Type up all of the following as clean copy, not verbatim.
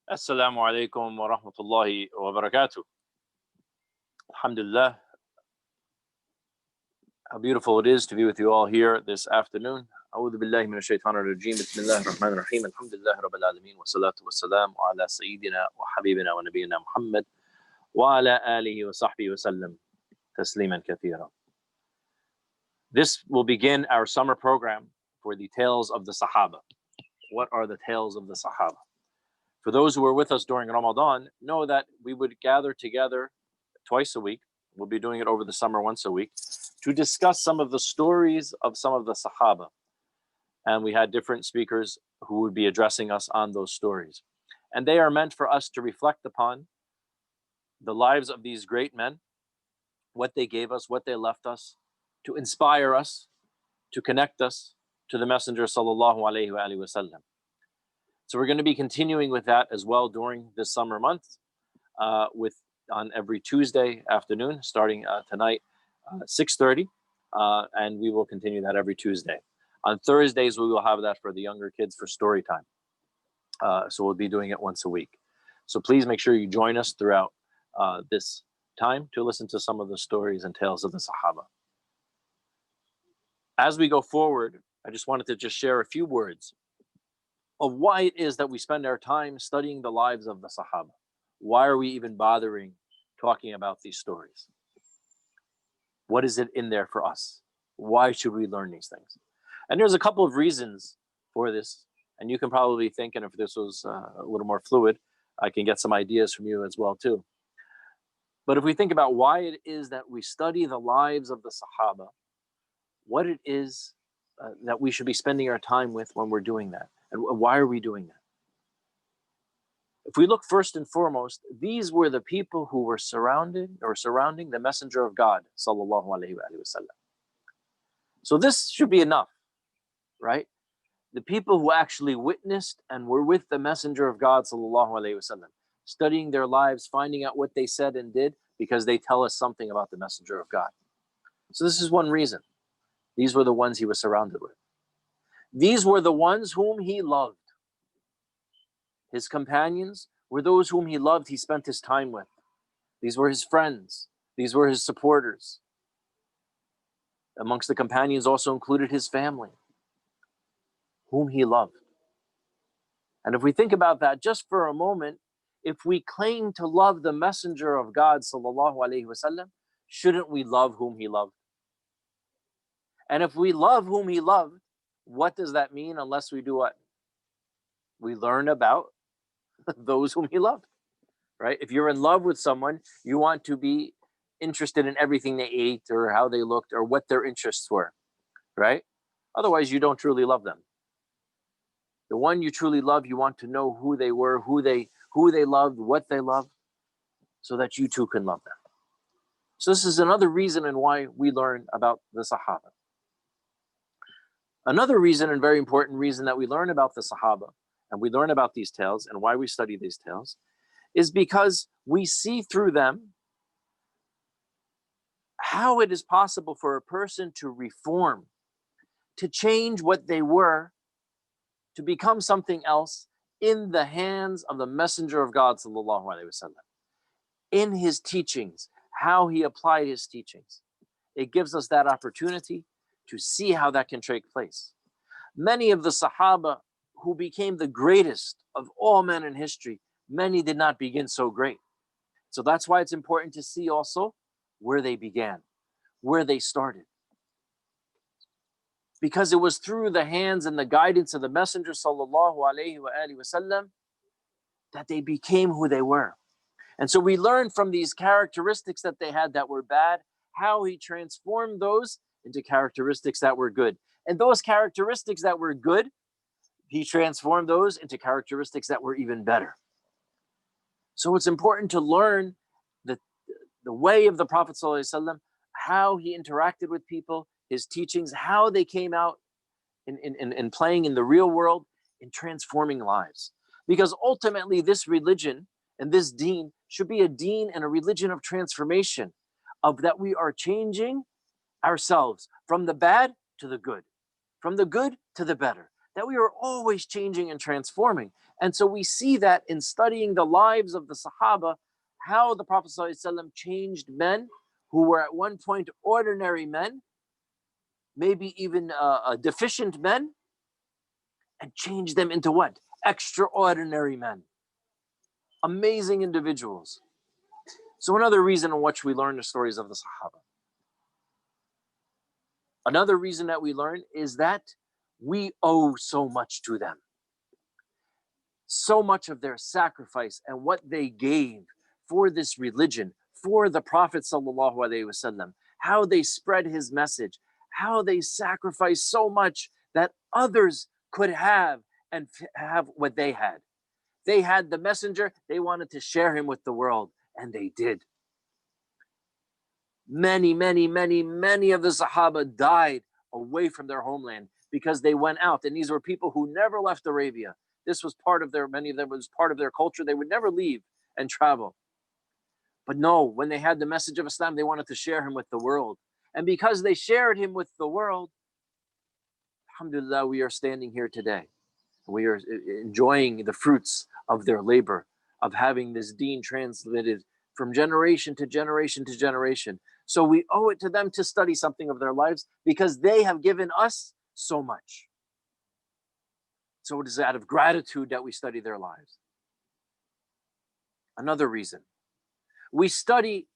Assalamu alaikum wa rahmatullahi wa barakatuh. Alhamdulillah, how beautiful it is to be with you all here this afternoon. أعوذ بالله من الشيطان الرجيم بسم الله الرحمن الرحيم الحمد لله رب العالمين والصلاة والسلام على سيدنا وحبيبنا ونبينا محمد وعلى آله وصحبه وسلم تسليما كثيرا. This will begin our summer program for the tales of the Sahaba. What are the tales of the Sahaba? For those who were with us during Ramadan, know that we would gather together twice a week. We'll be doing it over the summer once a week to discuss some of the stories of some of the Sahaba. And we had different speakers who would be addressing us on those stories. And they are meant for us to reflect upon the lives of these great men, what they gave us, what they left us, to inspire us, to connect us to the Messenger sallallahu alaihi wasallam. So we're going to be continuing with that as well during this summer month, on every Tuesday afternoon, starting tonight, 6:30, and we will continue that every Tuesday. On Thursdays, we will have that for the younger kids for story time. So we'll be doing it once a week. So please make sure you join us throughout this time to listen to some of the stories and tales of the Sahaba. As we go forward, I just wanted to just share a few words of why it is that we spend our time studying the lives of the Sahaba. Why are we even bothering talking about these stories? What is it in there for us? Why should we learn these things? And there's a couple of reasons for this. And you can probably think, and if this was a little more fluid, I can get some ideas from you as well too. But if we think about why it is that we study the lives of the Sahaba, what it is that we should be spending our time with when we're doing that, and why are we doing that? If we look first and foremost, these were the people who were surrounding the Messenger of God, sallallahu alaihi wasallam. So this should be enough, right? The people who actually witnessed and were with the Messenger of God, sallallahu alaihi wasallam, studying their lives, finding out what they said and did, because they tell us something about the Messenger of God. So this is one reason. These were the ones he was surrounded with. These were the ones whom he loved. His companions were those whom he loved, he spent his time with. These were his friends. These were his supporters. Amongst the companions also included his family, whom he loved. And if we think about that just for a moment, if we claim to love the Messenger of God, sallallahu alaihi wasallam, shouldn't we love whom he loved? And if we love whom he loved, what does that mean unless we do what? We learn about those whom he loved, right? If you're in love with someone, you want to be interested in everything they ate or how they looked or what their interests were, right? Otherwise, you don't truly love them. The one you truly love, you want to know who they were, who they loved, what they loved, so that you too can love them. So this is another reason and why we learn about the Sahaba. Another reason, and very important reason, that we learn about the Sahaba and we learn about these tales and why we study these tales is because we see through them how it is possible for a person to reform, to change what they were, to become something else in the hands of the Messenger of God, sallallahu alaihi wasallam, in his teachings, how he applied his teachings. It gives us that opportunity to see how that can take place. Many of the Sahaba who became the greatest of all men in history, many did not begin so great. So that's why it's important to see also where they began, where they started. Because it was through the hands and the guidance of the Messenger sallallahu alaihi wasallam that they became who they were. And so we learn from these characteristics that they had that were bad, how he transformed those into characteristics that were good. And those characteristics that were good, he transformed those into characteristics that were even better. So it's important to learn the way of the Prophet ﷺ, how he interacted with people, his teachings, how they came out in playing in the real world, in transforming lives. Because ultimately this religion and this deen should be a deen and a religion of transformation, of that we are changing ourselves from the bad to the good, from the good to the better. that we are always changing and transforming. And so we see that in studying the lives of the Sahaba, how the Prophet ﷺ changed men who were at one point ordinary men, maybe even deficient men, and changed them into what? Extraordinary men. Amazing individuals. So another reason in which we learn the stories of the Sahaba. Another reason that we learn is that we owe so much to them. So much of their sacrifice and what they gave for this religion, for the Prophet sallallahu alaihi wasallam, how they spread his message, how they sacrificed so much that others could have and have what they had. They had the messenger, they wanted to share him with the world, and they did. Many of the Sahaba died away from their homeland because they went out. And these were people who never left Arabia. This was part of many of them was part of their culture. They would never leave and travel. But no, when they had the message of Islam, they wanted to share him with the world. And because they shared him with the world, alhamdulillah, we are standing here today. We are enjoying the fruits of their labor, of having this deen transmitted from generation to generation to generation. So we owe it to them to study something of their lives because they have given us so much. So it is out of gratitude that we study their lives. Another reason, we study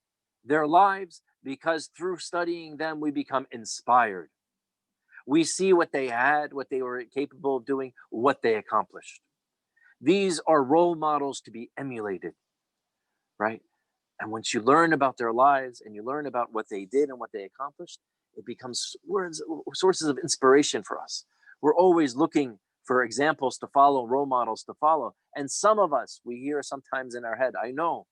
their lives because through studying them, we become inspired. We see what they had, what they were capable of doing, what they accomplished. These are role models to be emulated, right? And once you learn about their lives and you learn about what they did and what they accomplished, it becomes sources of inspiration for us. We're always looking for examples to follow, role models to follow. And some of us, we hear sometimes in our head, I know,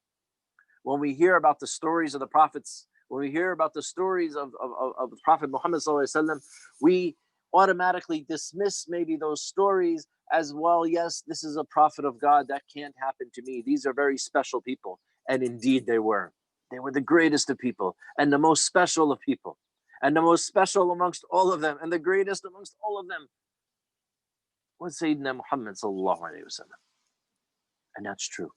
when we hear about the stories of the prophets, when we hear about the stories of the Prophet Muhammad ﷺ, we automatically dismiss maybe those stories as, well, yes, this is a prophet of God, that can't happen to me. These are very special people. And indeed they were. They were the greatest of people and the most special of people and the most special amongst all of them and the greatest amongst all of them was Sayyidina Muhammad sallallahu alaihi wasallam. And that's true.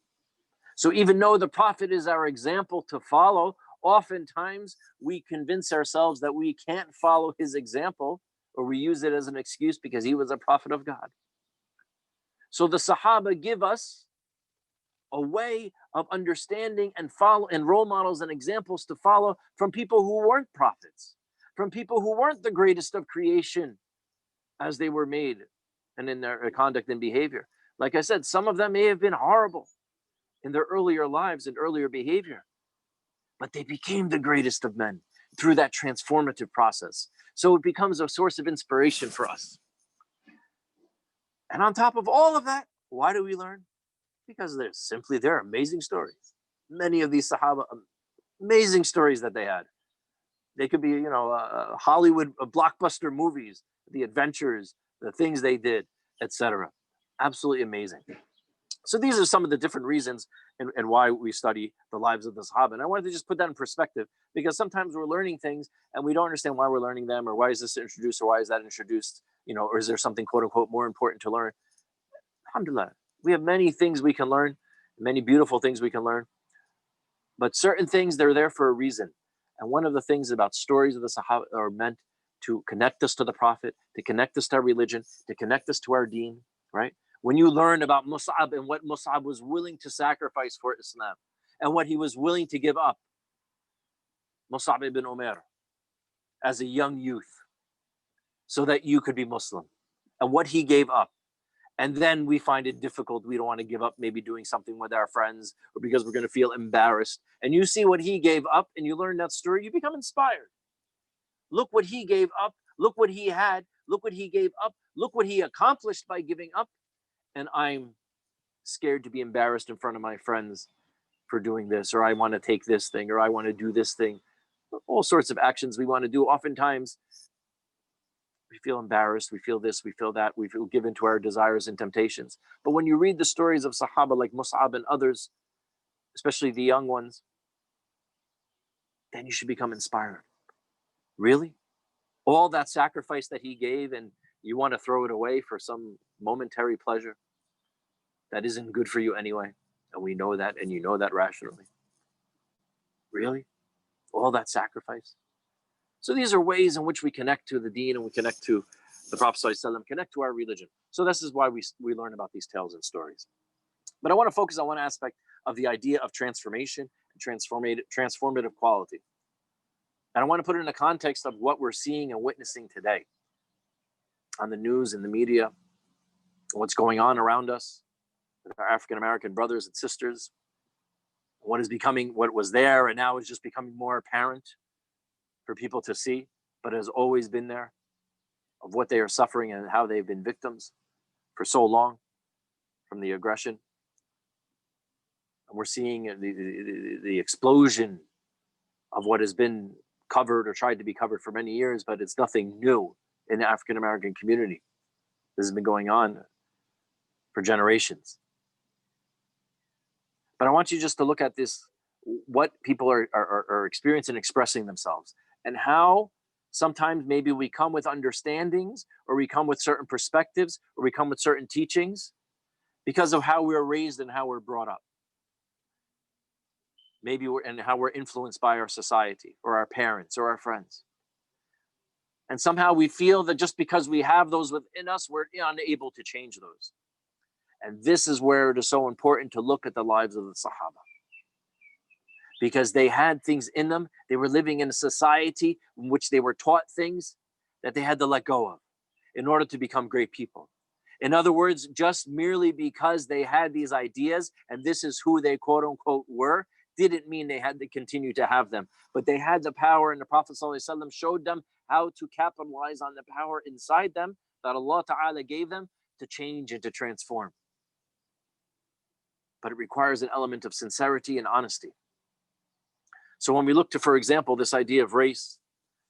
So even though the Prophet is our example to follow, oftentimes we convince ourselves that we can't follow his example, or we use it as an excuse because he was a prophet of God. So the Sahaba give us a way of understanding and follow and role models and examples to follow from people who weren't prophets, from people who weren't the greatest of creation as they were made and in their conduct and behavior. Like I said, some of them may have been horrible in their earlier lives and earlier behavior, but they became the greatest of men through that transformative process. So it becomes a source of inspiration for us. And on top of all of that, why do we learn? Because they're amazing stories. Many of these Sahaba, amazing stories that they had. They could be, Hollywood blockbuster movies, the adventures, the things they did, etc. Absolutely amazing. So these are some of the different reasons and why we study the lives of the Sahaba. And I wanted to just put that in perspective because sometimes we're learning things and we don't understand why we're learning them, or why is this introduced, or why is that introduced, or is there something quote unquote more important to learn? Alhamdulillah. We have many things we can learn, many beautiful things we can learn, but certain things, they're there for a reason. And one of the things about stories of the Sahaba are meant to connect us to the Prophet, to connect us to our religion, to connect us to our deen, right? When you learn about Mus'ab and what Mus'ab was willing to sacrifice for Islam and what he was willing to give up, Mus'ab ibn Umair, as a young youth, so that you could be Muslim, and what he gave up. And then we find it difficult. We don't want to give up maybe doing something with our friends, or because we're going to feel embarrassed. And you see what he gave up and you learn that story, you become inspired. Look what he gave up. Look what he had. Look what he gave up. Look what he accomplished by giving up. And I'm scared to be embarrassed in front of my friends for doing this, or I want to take this thing, or I want to do this thing. All sorts of actions we want to do. Oftentimes, we feel embarrassed, we feel this, we feel that, we feel given to our desires and temptations. But when you read the stories of Sahaba like Mus'ab and others, especially the young ones, then you should become inspired. Really? All that sacrifice that he gave and You want to throw it away for some momentary pleasure that isn't good for you anyway. And we know that, and you know that rationally. Really? All that sacrifice? So these are ways in which we connect to the deen and we connect to the Prophet ﷺ, connect to our religion. So this is why we learn about these tales and stories. But I want to focus on one aspect of the idea of transformation and transformative quality. And I want to put it in the context of what we're seeing and witnessing today on the news and the media, what's going on around us with our African American brothers and sisters, what is becoming, what was there and now is just becoming more apparent for people to see, but has always been there, of what they are suffering and how they've been victims for so long from the aggression. And we're seeing the explosion of what has been covered or tried to be covered for many years, but it's nothing new in the African American community. This has been going on for generations. But I want you just to look at this, what people are experiencing and expressing themselves, and how sometimes maybe we come with understandings, or we come with certain perspectives, or we come with certain teachings because of how we're raised and how we're brought up. Maybe and how we're influenced by our society or our parents or our friends. And somehow we feel that just because we have those within us, we're unable to change those. And this is where it is so important to look at the lives of the Sahaba. Because they had things in them. They were living in a society in which they were taught things that they had to let go of in order to become great people. In other words, just merely because they had these ideas and this is who they quote unquote were, didn't mean they had to continue to have them. But they had the power, and the Prophet ﷺ showed them how to capitalize on the power inside them that Allah Ta'ala gave them to change and to transform. But it requires an element of sincerity and honesty. So when we look to, for example, this idea of race,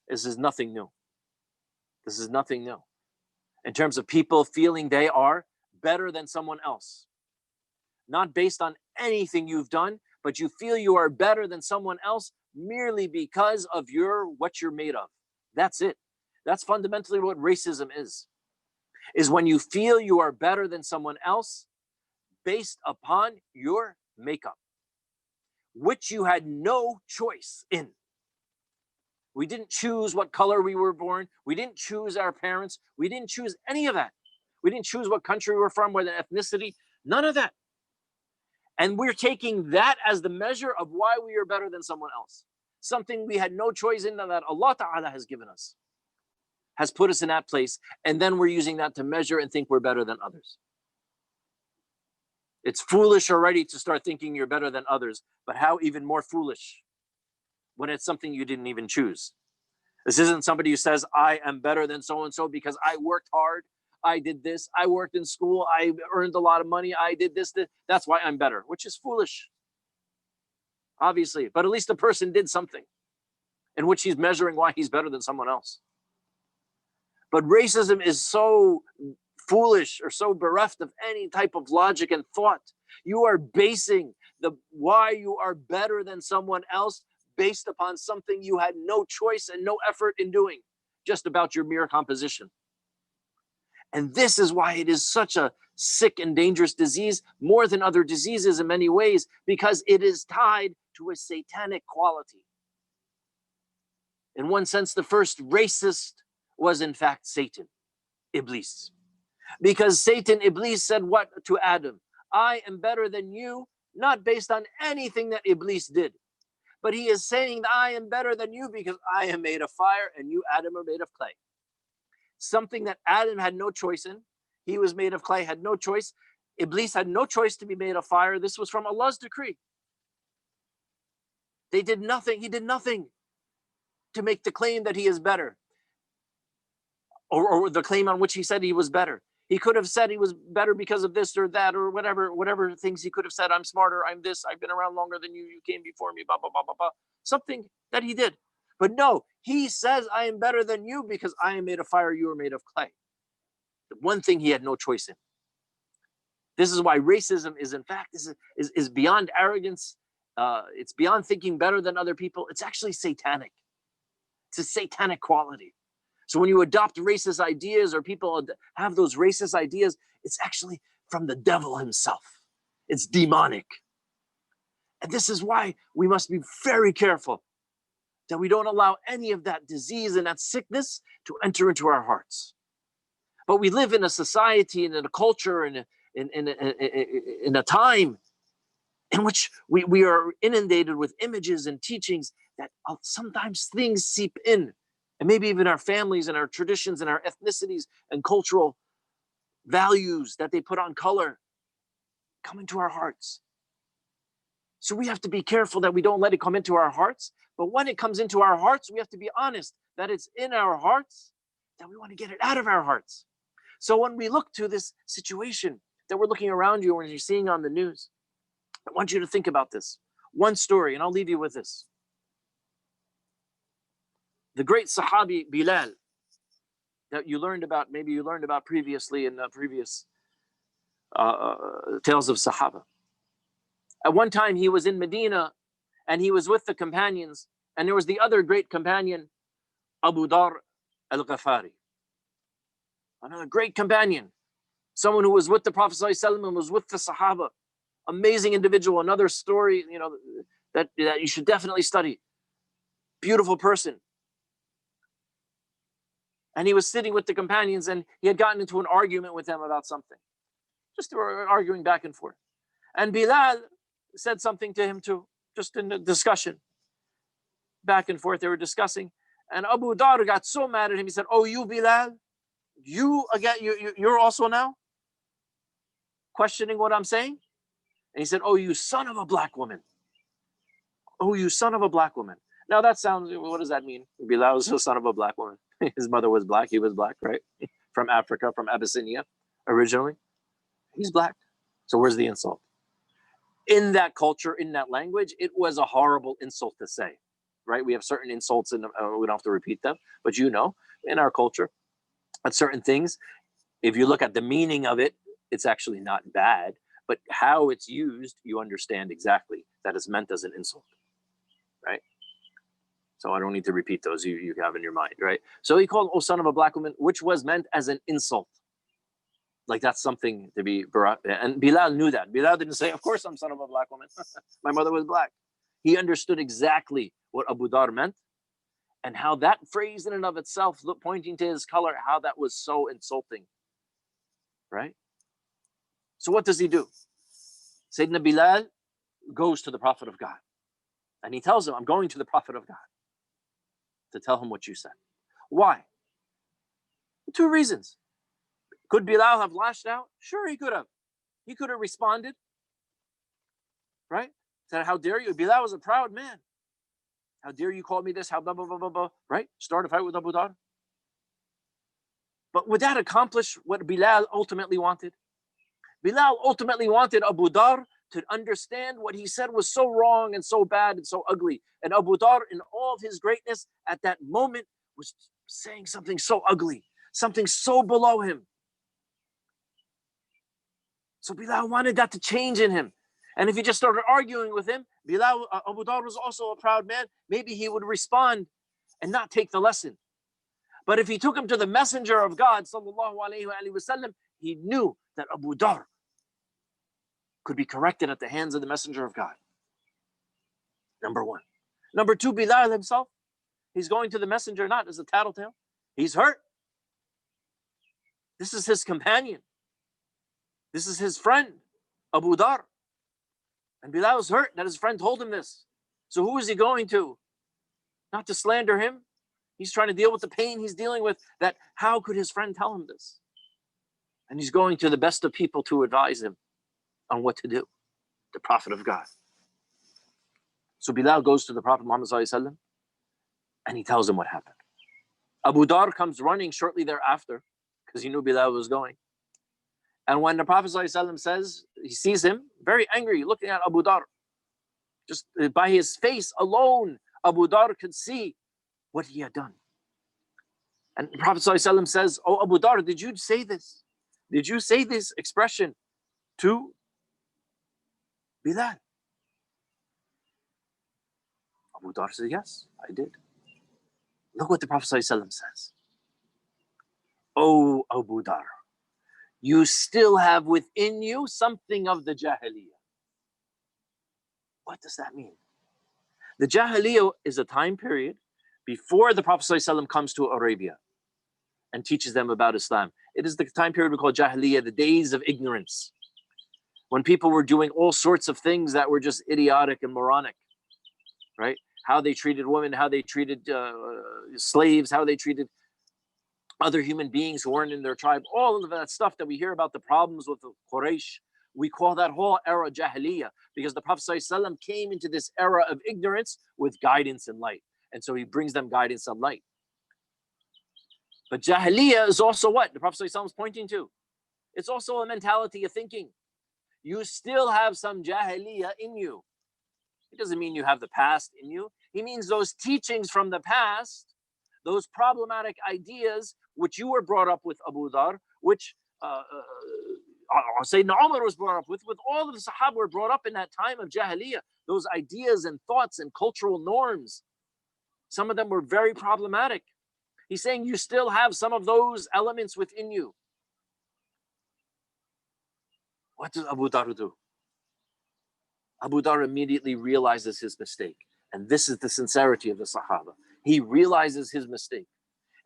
this is nothing new. This is nothing new. In terms of people feeling they are better than someone else. Not based on anything you've done, but you feel you are better than someone else merely because of what you're made of. That's it. That's fundamentally what racism is when you feel you are better than someone else based upon your makeup, which you had no choice in. We didn't choose what color we were born. We didn't choose our parents. We didn't choose any of that. We didn't choose what country we're from, whether ethnicity, none of that. And we're taking that as the measure of why we are better than someone else. Something we had no choice in, that Allah Ta'ala has given us, has put us in that place. And then we're using that to measure and think we're better than others. It's foolish already to start thinking you're better than others, but how even more foolish when it's something you didn't even choose. This isn't somebody who says, I am better than so-and-so because I worked hard, I did this, I worked in school, I earned a lot of money, I did this, that's why I'm better, which is foolish, obviously. But at least the person did something in which he's measuring why he's better than someone else. But racism is so foolish or so bereft of any type of logic and thought. You are basing why you are better than someone else based upon something you had no choice and no effort in doing, just about your mere composition. And this is why it is such a sick and dangerous disease, more than other diseases in many ways, because it is tied to a satanic quality. In one sense, the first racist was in fact Satan, Iblis. Because Satan, Iblis said what to Adam? I am better than you, not based on anything that Iblis did. But he is saying that I am better than you because I am made of fire and you, Adam, are made of clay. Something that Adam had no choice in. He was made of clay, had no choice. Iblis had no choice to be made of fire. This was from Allah's decree. They did nothing. He did nothing to make the claim that he is better. Or the claim on which he said he was better. He could have said he was better because of this or that or whatever things he could have said. I'm smarter, I'm this, I've been around longer than you, you came before me, blah, blah, blah, blah, blah. Something that he did. But no, he says I am better than you because I am made of fire, you are made of clay. The one thing he had no choice in. This is why racism is in fact, is beyond arrogance. It's beyond thinking better than other people. It's actually satanic. It's a satanic quality. So when you adopt racist ideas, or people have those racist ideas, it's actually from the devil himself. It's demonic. And this is why we must be very careful that we don't allow any of that disease and that sickness to enter into our hearts. But we live in a society and in a culture and in a time in which we are inundated with images and teachings that sometimes things seep in. And maybe even our families and our traditions and our ethnicities and cultural values that they put on color come into our hearts. So we have to be careful that we don't let it come into our hearts. But when it comes into our hearts, we have to be honest that it's in our hearts, that we want to get it out of our hearts. So when we look to this situation that we're looking around you, or you're seeing on the news, I want you to think about this. One story, and I'll leave you with this. The great Sahabi Bilal, that you learned about, maybe you learned about previously in the previous tales of Sahaba. At one time he was in Medina and he was with the companions, and there was the other great companion, Abu Dar al-Ghafari. Another great companion, someone who was with the Prophet ﷺ and was with the Sahaba. Amazing individual, another story, that you should definitely study. Beautiful person. And he was sitting with the companions and he had gotten into an argument with them about something. Just they were arguing back and forth. And Bilal said something to him too, just in a discussion. Back and forth, they were discussing. And Abu Dar got so mad at him, he said, "Oh, you Bilal, you again, you're also now questioning what I'm saying?" And he said, "Oh, you son of a black woman. Oh, you son of a black woman." Now that sounds, what does that mean? Bilal was the son of a black woman. His mother was black, he was black, right? From Africa, from Abyssinia, originally. He's black. So where's the insult? In that culture, in that language, it was a horrible insult to say, right? We have certain insults, and we don't have to repeat them, but in our culture, at certain things, if you look at the meaning of it, it's actually not bad, but how it's used, you understand exactly that it's meant as an insult, right? So I don't need to repeat those, you have in your mind, right? So he called, "Oh, son of a black woman," which was meant as an insult. Like that's something to be, and Bilal knew that. Bilal didn't say, "Of course I'm son of a black woman. My mother was black." He understood exactly what Abu Dar meant and how that phrase in and of itself, pointing to his color, how that was so insulting, right? So what does he do? Sayyidina Bilal goes to the Prophet of God and he tells him, "I'm going to the Prophet of God to tell him what you said." Why? Two reasons. Could Bilal have lashed out? Sure, he could have. He could have responded, right? Said, "How dare you?" Bilal was a proud man. "How dare you call me this? How blah, blah, blah, blah, blah," right? Start a fight with Abu Dar. But would that accomplish what Bilal ultimately wanted? Bilal ultimately wanted Abu Dar to understand what he said was so wrong and so bad and so ugly. And Abu Dar, in all of his greatness, at that moment, was saying something so ugly, something so below him. So Bilal wanted that to change in him. And if he just started arguing with him, Abu Dar was also a proud man. Maybe he would respond and not take the lesson. But if he took him to the messenger of God, sallallahu alaihi wasallam, he knew that Abu Dar could be corrected at the hands of the messenger of God. Number one. Number two, Bilal himself, he's going to the messenger not as a tattletale. He's hurt. This is his companion. This is his friend, Abu Dar. And Bilal is hurt that his friend told him this. So who is he going to? Not to slander him. He's trying to deal with the pain he's dealing with. That how could his friend tell him this? And he's going to the best of people to advise him on what to do. The Prophet of God. So Bilal goes to the Prophet Muhammad ﷺ and he tells him what happened. Abu Dar comes running shortly thereafter because he knew Bilal was going. And when the Prophet ﷺ says, he sees him very angry looking at Abu Dar. Just by his face alone, Abu Dar could see what he had done. And the Prophet ﷺ says, "Oh, Abu Dar, did you say this? Did you say this expression to Bilal?" Abu Dar says, "Yes, I did." Look what the Prophet ﷺ says. O Abu Dhar, you still have within you something of the Jahiliyyah. What does that mean? The Jahiliyyah is a time period before the Prophet ﷺ comes to Arabia and teaches them about Islam. It is the time period we call Jahiliyyah, the days of ignorance, when people were doing all sorts of things that were just idiotic and moronic, right? How they treated women, how they treated slaves, how they treated other human beings who weren't in their tribe, all of that stuff that we hear about, the problems with the Quraysh. We call that whole era Jahiliyyah because the Prophet ﷺ came into this era of ignorance with guidance and light. And so he brings them guidance and light. But Jahiliyyah is also what the Prophet ﷺ is pointing to. It's also a mentality of thinking. You still have some Jahiliyyah in you. It doesn't mean you have the past in you. He means those teachings from the past, those problematic ideas which you were brought up with, Abu Dhar, which Sayyidina Umar was brought up with all of the Sahaba were brought up in that time of Jahiliyyah. Those ideas and thoughts and cultural norms, some of them were very problematic. He's saying you still have some of those elements within you. What does Abu Dhar do? Abu Dhar immediately realizes his mistake. And this is the sincerity of the Sahaba. He realizes his mistake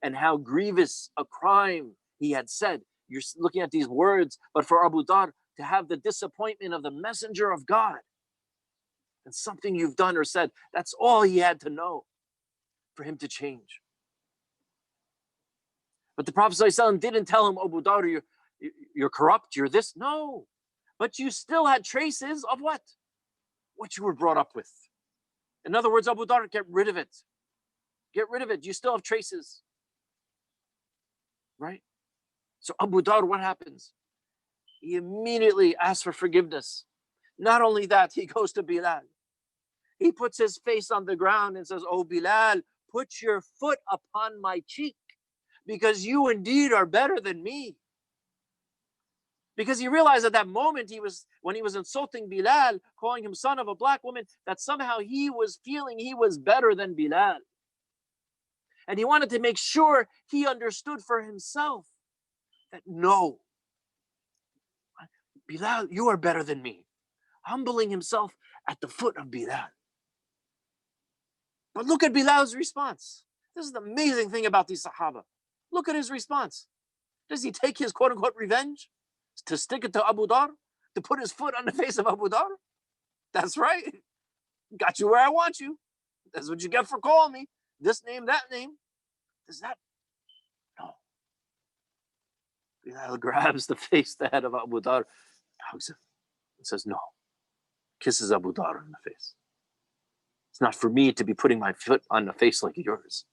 and how grievous a crime he had said. You're looking at these words, but for Abu Dhar to have the disappointment of the messenger of God and something you've done or said, that's all he had to know for him to change. But the Prophet ﷺ didn't tell him, Abu Dhar, you're corrupt, you're this. No, but you still had traces of what? What you were brought up with. In other words, Abu Dhar, get rid of it. Get rid of it. You still have traces. Right? So Abu Dhar, what happens? He immediately asks for forgiveness. Not only that, he goes to Bilal. He puts his face on the ground and says, oh Bilal, put your foot upon my cheek because you indeed are better than me. Because he realized at that moment when he was insulting Bilal, calling him son of a black woman, that somehow he was feeling he was better than Bilal. And he wanted to make sure he understood for himself that no, Bilal, you are better than me. Humbling himself at the foot of Bilal. But look at Bilal's response. This is the amazing thing about these Sahaba. Look at his response. Does he take his quote unquote revenge to stick it to Abu Dhar? To put his foot on the face of Abu Dhar? That's right. Got you where I want you. That's what you get for calling me. This name, that name. Is that? No. Bilal grabs the face, the head of Abu Dhar, hugs him, and says, no. Kisses Abu Dhar on the face. It's not for me to be putting my foot on a face like yours.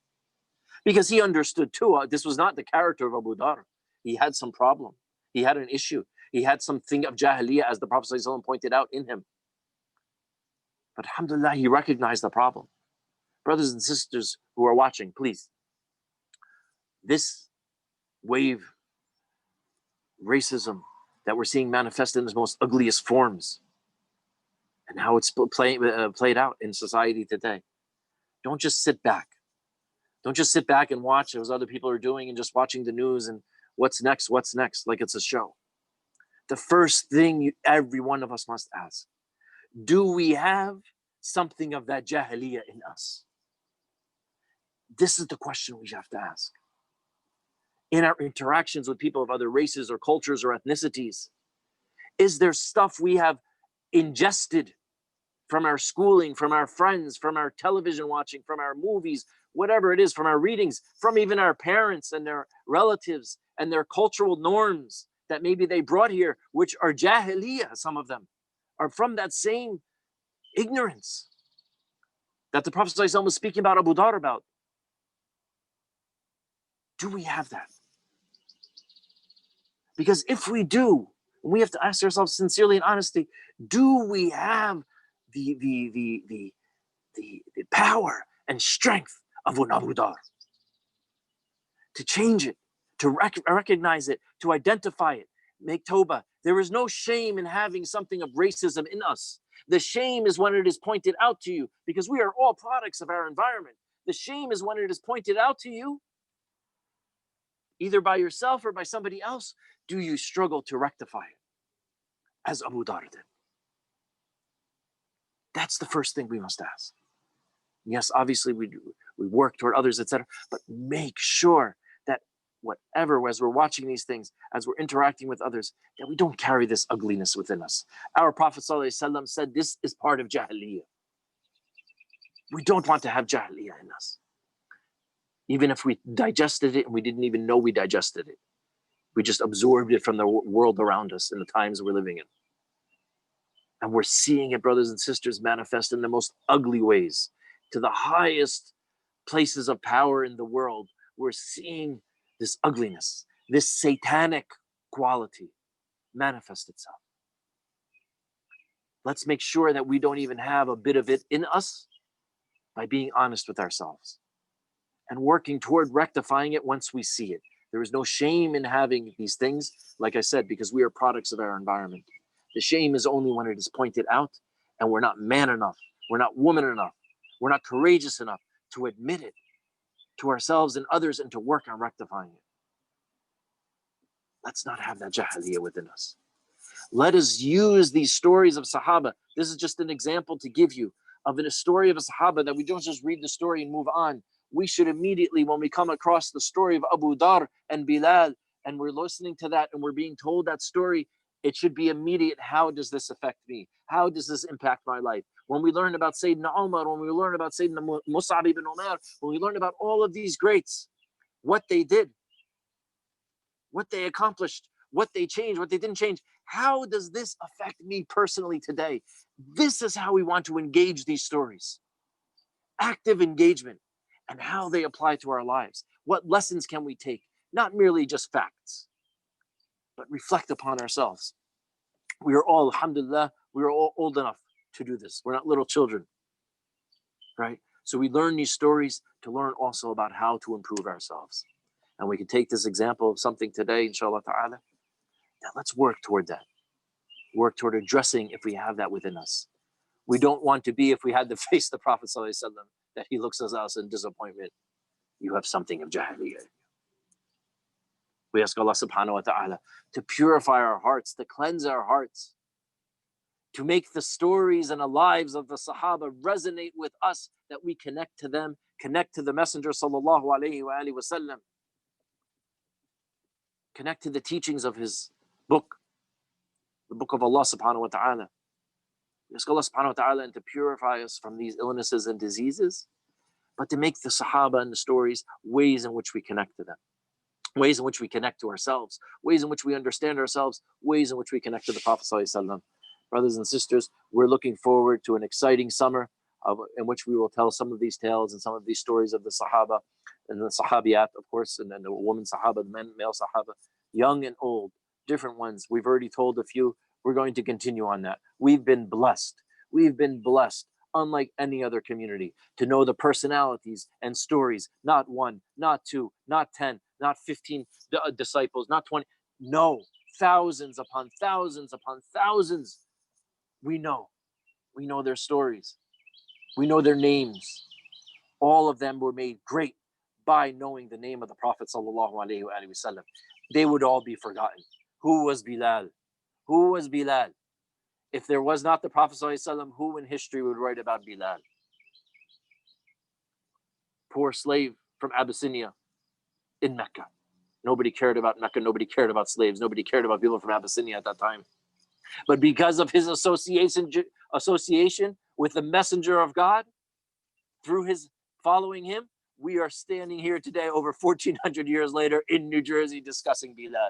Because he understood too, this was not the character of Abu Dhar. He had some problem. He had an issue. He had something of Jahiliyyah, as the Prophet ﷺ pointed out, in him. But alhamdulillah, he recognized the problem. Brothers and sisters who are watching, please. This wave, racism that we're seeing manifest in its most ugliest forms, and how it's played out in society today. Don't just sit back. Don't just sit back and watch as other people are doing and just watching the news and what's next, like it's a show. The first thing every one of us must ask, do we have something of that Jahiliyyah in us? This is the question we have to ask. In our interactions with people of other races or cultures or ethnicities, is there stuff we have ingested from our schooling, from our friends, from our television watching, from our movies, whatever it is, from our readings, from even our parents and their relatives and their cultural norms that maybe they brought here, which are Jahiliyyah, some of them, are from that same ignorance that the Prophet ﷺ was speaking about Abu Dhar about. Do we have that? Because if we do, we have to ask ourselves sincerely and honestly, do we have the power and strength of Abu Dhar to change it, to recognize it, to identify it, make tawbah? There is no shame in having something of racism in us. The shame is when it is pointed out to you, because we are all products of our environment. The shame is when it is pointed out to you, either by yourself or by somebody else, do you struggle to rectify it, as Abu Dhar did? That's the first thing we must ask. Yes, obviously we work toward others, etc., but make sure that whatever, as we're watching these things, as we're interacting with others, that we don't carry this ugliness within us. Our Prophet ﷺ said this is part of Jahiliyyah. We don't want to have Jahiliyyah in us. Even if we digested it and we didn't even know we digested it. We just absorbed it from the world around us in the times we're living in. And we're seeing it, brothers and sisters, manifest in the most ugly ways. To the highest places of power in the world, we're seeing this ugliness, this satanic quality manifest itself. Let's make sure that we don't even have a bit of it in us by being honest with ourselves and working toward rectifying it once we see it. There is no shame in having these things, like I said, because we are products of our environment. The shame is only when it is pointed out and we're not man enough, we're not woman enough, we're not courageous enough to admit it to ourselves and others and to work on rectifying it. Let's not have that jahiliyyah within us. Let us use these stories of Sahaba. This is just an example to give you of a story of a Sahaba, that we don't just read the story and move on. We should immediately, when we come across the story of Abu Dhar and Bilal, and we're listening to that and we're being told that story, it should be immediate. How does this affect me? How does this impact my life? When we learn about Sayyidina Umar, when we learn about Sayyidina Mus'ab ibn Umar, when we learn about all of these greats, what they did, what they accomplished, what they changed, what they didn't change, how does this affect me personally today? This is how we want to engage these stories. Active engagement, and how they apply to our lives. What lessons can we take? Not merely just facts, but reflect upon ourselves. We are all, alhamdulillah, we are all old enough to do this. We're not little children, right? So we learn these stories to learn also about how to improve ourselves. And we can take this example of something today, inshallah ta'ala. Now let's work toward that. Work toward addressing if we have that within us. We don't want to be, if we had to face the Prophet ﷺ, that he looks at us in disappointment. You have something of jahiliyyah. We ask Allah subhanahu wa ta'ala to purify our hearts, to cleanse our hearts, to make the stories and the lives of the Sahaba resonate with us, that we connect to them, connect to the Messenger sallallahu alayhi wa alihi wasallam, connect to the teachings of his book, the book of Allah subhanahu wa ta'ala. We ask Allah subhanahu wa ta'ala to purify us from these illnesses and diseases, but to make the Sahaba and the stories ways in which we connect to them, ways in which we connect to ourselves, ways in which we understand ourselves, ways in which we connect to the Prophet ﷺ. Brothers and sisters, we're looking forward to an exciting summer in which we will tell some of these tales and some of these stories of the Sahaba and the Sahabiyat, of course, and then the woman Sahaba, the male Sahaba, young and old, different ones. We've already told a few. We're going to continue on that. We've been blessed. We've been blessed, unlike any other community, to know the personalities and stories, not one, not two, not 10, not 15 disciples, not 20. No, thousands upon thousands upon thousands. We know their stories. We know their names. All of them were made great by knowing the name of the Prophet sallallahu alaihi wasallam. They would all be forgotten. Who was Bilal? Who was Bilal? If there was not the Prophet sallallahu alaihi wasallam, who in history would write about Bilal? Poor slave from Abyssinia in Mecca. Nobody cared about Mecca. Nobody cared about slaves. Nobody cared about people from Abyssinia at that time. But because of his association with the Messenger of God, through his following him, we are standing here today over 1,400 years later in New Jersey discussing Bilal.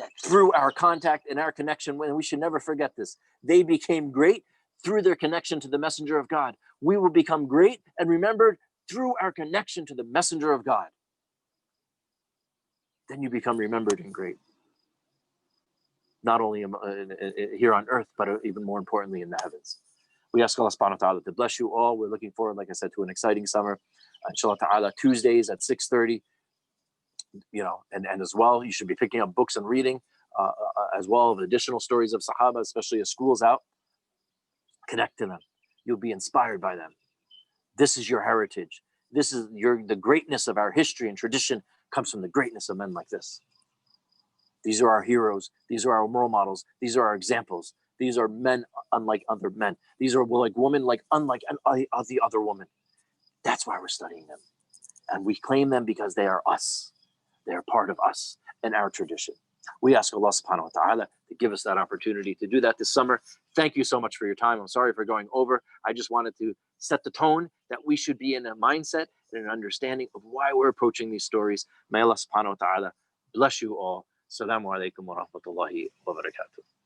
That through our contact and our connection, and we should never forget this, they became great through their connection to the Messenger of God. We will become great and remembered through our connection to the Messenger of God. Then you become remembered and great. Not only here on earth, but even more importantly in the heavens. We ask Allah subhanahu wa ta'ala to bless you all. We're looking forward, like I said, to an exciting summer. Inshallah ta'ala, Tuesdays at 6:30. And as well, you should be picking up books and reading as well of additional stories of Sahaba, especially as school's out. Connect to them. You'll be inspired by them. This is your heritage. This is the greatness of our history and tradition comes from the greatness of men like this. These are our heroes. These are our role models. These are our examples. These are men unlike other men. These are like women like unlike the other woman. That's why we're studying them. And we claim them because they are us. They are part of us and our tradition. We ask Allah subhanahu wa ta'ala to give us that opportunity to do that this summer. Thank you so much for your time. I'm sorry for going over. I just wanted to set the tone that we should be in a mindset and an understanding of why we're approaching these stories. May Allah subhanahu wa ta'ala bless you all. Assalamu alaikum wa rahmatullahi wa barakatuh.